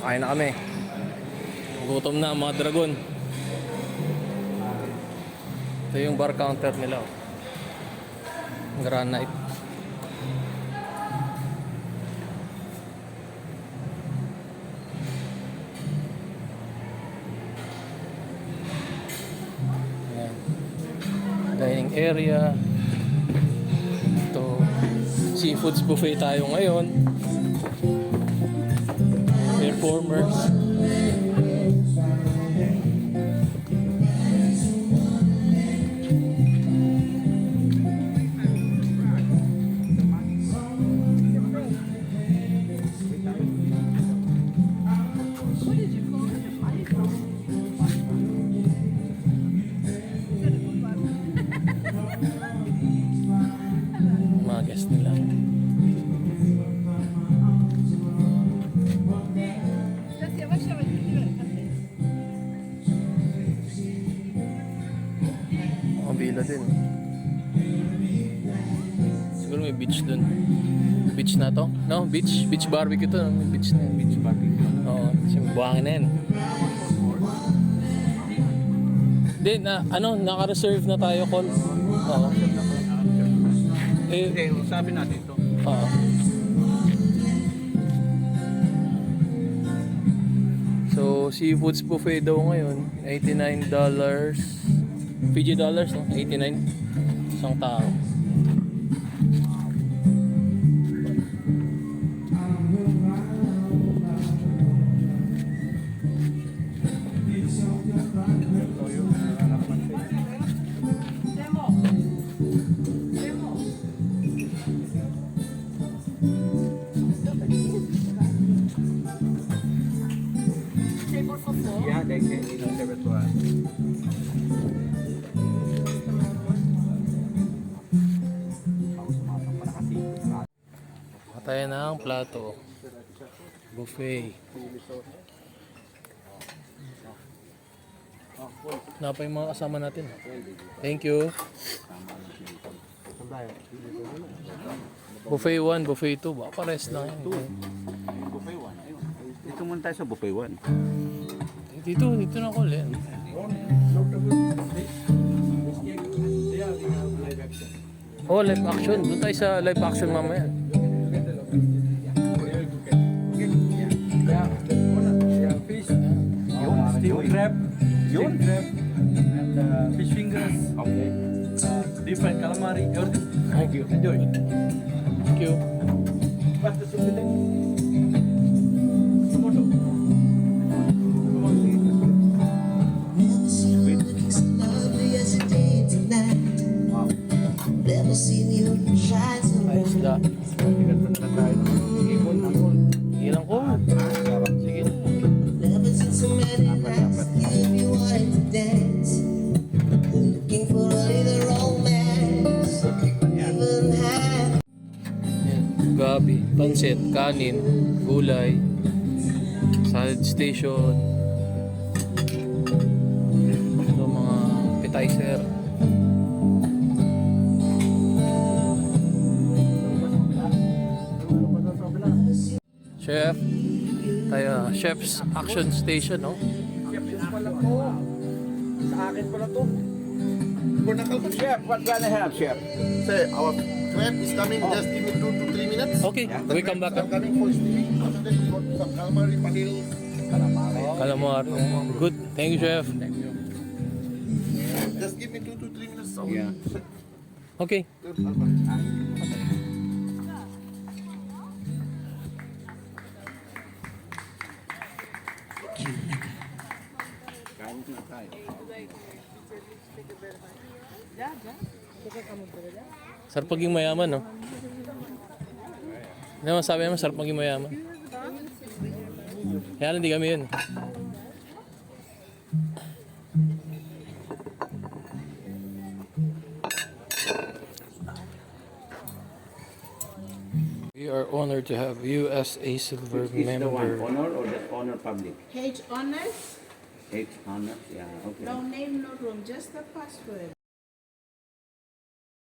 Kain na kami. Gutom na mga dragon. Ito yung bar counter nila. Granite. Ayan. Dining area. Ito. Seafoods buffet tayo ngayon. Performers. Mga guest nila. Bila din. Siguro may beach dun. Beach na to? No? Beach barbecue to. May beach na. Beach barbecue. Oo. Buhangin na yan. Hindi, naka-reserve na tayo, call. Oo. Hindi, sabi natin ito. Oo. So, seafoods buffet daw ngayon. $89. Fiji dollars, no? 89. Isang tao. Yeah, they can eat on the restaurant. Tayo na ang plato. Buffet. Napay mga kasama natin. Thank you. Buffet 1, buffet 2. Baka pares lang yan. Buffet 1, ayun. Dito muna tayo sa buffet 1. Dito na ako ulit. Oh, live action. Doon tayo sa live action mamaya. Steamed crab, steamed crab, and fish fingers. Okay. Different calamari, everything. Thank you. Enjoy. Thank you. What's the soup today? Tomato. Wow. Never seen you shine so Ay, isda. Tigat na lang tayo. Ibon, angkol. Ilang ko? Sige. never seen so many nights if you wanted to dance. Looking for a little romance. Even have Yan. Gabi, pansit, kanin, gulay, salad station. Ito mga appetizer. Chef. Tayo, chef's action station, no? Chef, yun pala to. Sa akin pala to. Chef, what gonna have, Chef? Sir, our crab is coming. Just give me 2 to 3 minutes. Okay, we come back. I'm coming for steaming. After that, we got some calamari, panil. Calamar. Good. Thank you, chef. Just give me 2 to 3 minutes. Yeah. Okay. Kain na tayo. Sarap paging mayaman, no? Ano naman sabi naman, sarap paging mayaman. Kaya hindi kami yun. We are honored to have you as a silver Is the one member. honor or the honor public? H honors, H honor, yeah, okay. no name, no room, just the password.